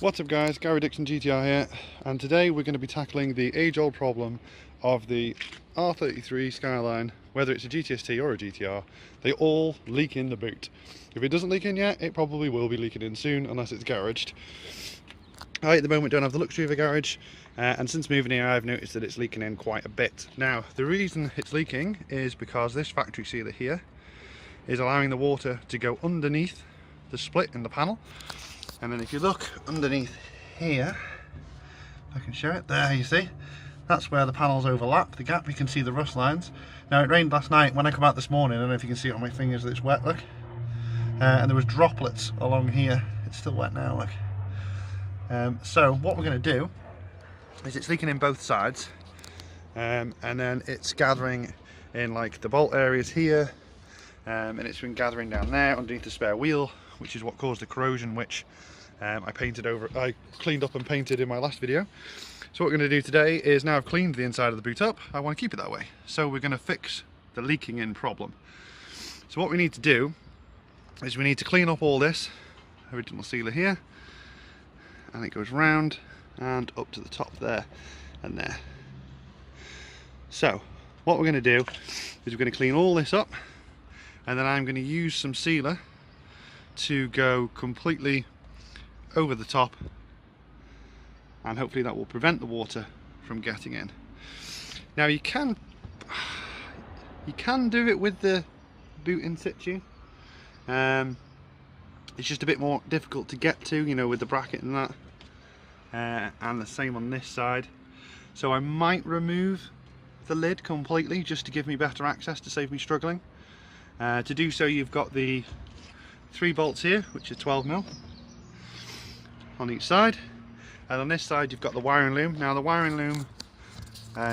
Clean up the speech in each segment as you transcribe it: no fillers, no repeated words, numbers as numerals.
What's up guys, Gary Dixon GTR here, and today we're going to be tackling the age-old problem of the R33 Skyline. Whether it's a GTST or a GTR, they all leak in the boot. If it doesn't leak in yet, it probably will be leaking in soon unless it's garaged. I at the moment don't have the luxury of a garage, and since moving here I've noticed that it's leaking in quite a bit. Now the reason it's leaking is because this factory sealer here is allowing the water to go underneath the split in the panel. And then if you look underneath here, I can show it there, you see, that's where the panels overlap, the gap, you can see the rust lines. Now it rained last night. When I come out this morning, I don't know if you can see it on my fingers that it's wet, look. And there was droplets along here. It's still wet now, look. So what we're going to do is it's leaking in both sides, and then it's gathering in like the bolt areas here, and it's been gathering down there underneath the spare wheel, which is what caused the corrosion, which I cleaned up and painted in my last video. So what we're going to do today is, now I've cleaned the inside of the boot up, I want to keep it that way. So we're going to fix the leaking in problem. So what we need to do is we need to clean up all this original sealer here, and it goes round and up to the top there and there. So what we're going to do is we're going to clean all this up, and then I'm going to use some sealer to go completely over the top, and hopefully that will prevent the water from getting in. Now you can do it with the boot in situ. It's just a bit more difficult to get to, you know, with the bracket and that, and the same on this side. So I might remove the lid completely just to give me better access, to save me struggling. To do so, you've got the 3 bolts here, which are 12mm on each side, and on this side you've got the wiring loom. Now the wiring loom,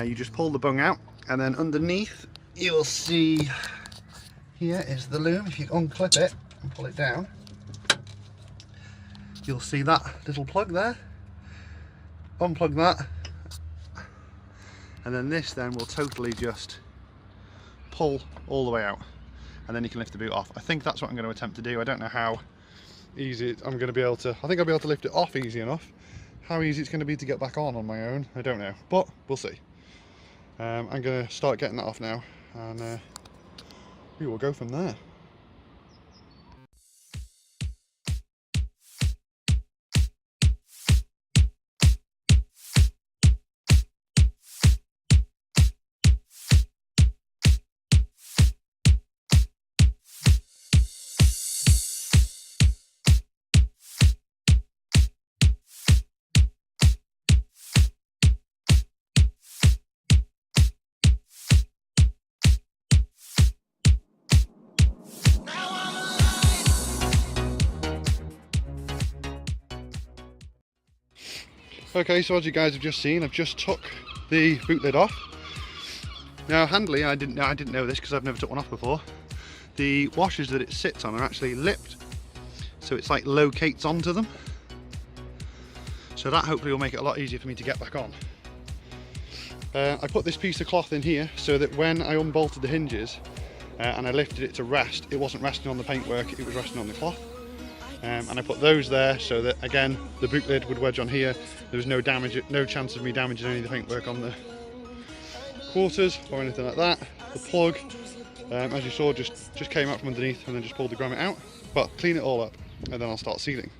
you just pull the bung out, and then underneath you'll see here is the loom. If you unclip it and pull it down, you'll see that little plug there. Unplug that, and then this then will totally just pull all the way out, and then you can lift the boot off. I think that's what I'm going to attempt to do. I don't know how easy I'm going to be able to, I think I'll be able to lift it off easy enough. How easy it's going to be to get back on my own, I don't know, but we'll see. I'm going to start getting that off now, and we will go from there. Okay, so as you guys have just seen, I've just took the boot lid off. Now handily, I didn't know this because I've never took one off before. The washers that it sits on are actually lipped, so it's like locates onto them. So that hopefully will make it a lot easier for me to get back on. I put this piece of cloth in here so that when I unbolted the hinges and I lifted it to rest, it wasn't resting on the paintwork, it was resting on the cloth. And I put those there so that, again, the boot lid would wedge on here. There was no damage, no chance of me damaging any of the paintwork on the quarters or anything like that. The plug, as you saw, just came out from underneath, and then just pulled the grommet out. But clean it all up, and then I'll start sealing.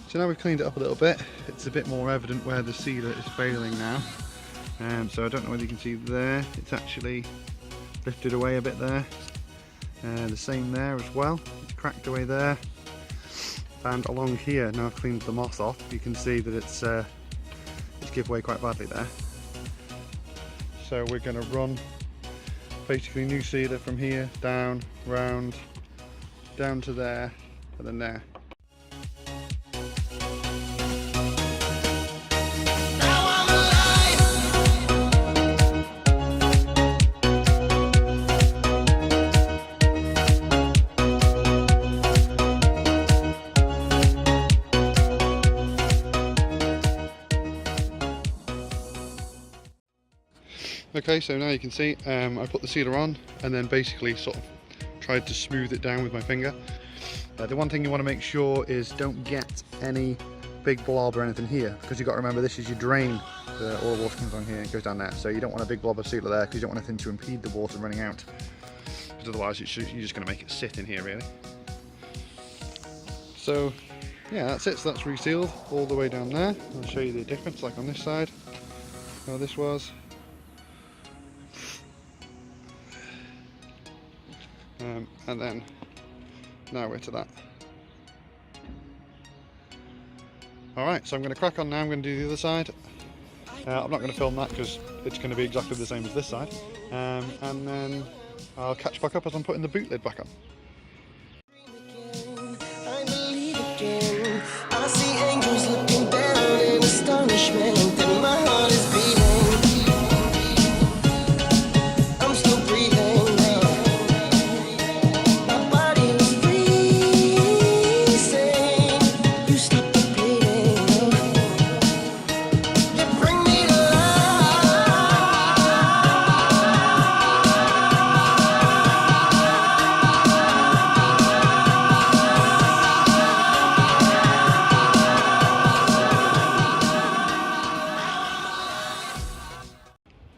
So now we've cleaned it up a little bit, it's a bit more evident where the sealer is failing now. So I don't know whether you can see there, it's actually lifted away a bit there. The same there as well, it's cracked away there. And along here, now I've cleaned the moss off, you can see that it's give way quite badly there. So we're going to run basically new sealer from here, down, round, down to there, and then there. Okay, so now you can see I put the sealer on and then basically sort of tried to smooth it down with my finger. The one thing you want to make sure is don't get any big blob or anything here, because you've got to remember this is your drain. All the water comes on here and goes down there, so you don't want a big blob of sealer there because you don't want anything to impede the water running out, because otherwise you're just going to make it sit in here really. So yeah, that's it. So that's resealed all the way down there. I'll show you the difference, like on this side, how this was. And then now we're to that. Alright, so I'm going to crack on now. I'm going to do the other side. I'm not going to film that because it's going to be exactly the same as this side. And then I'll catch back up as I'm putting the boot lid back on. I see angels looking down in astonishment, and my heart is beating. I'm still breathing now. My body is freezing. You stop the bleeding. You bring me to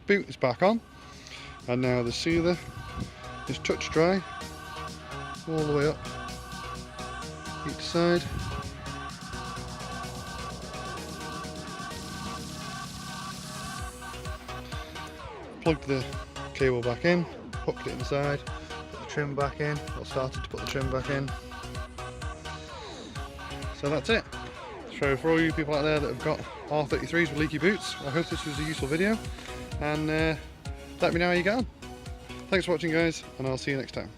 Boot is back on, and now the sealer is touch dry all the way up each side. Plugged the cable back in, hooked it inside, put the trim back in, or started to put the trim back in. So that's it. So for all you people out there that have got R33s with leaky boots, I hope this was a useful video, and let me know how you get on. Thanks for watching guys, and I'll see you next time.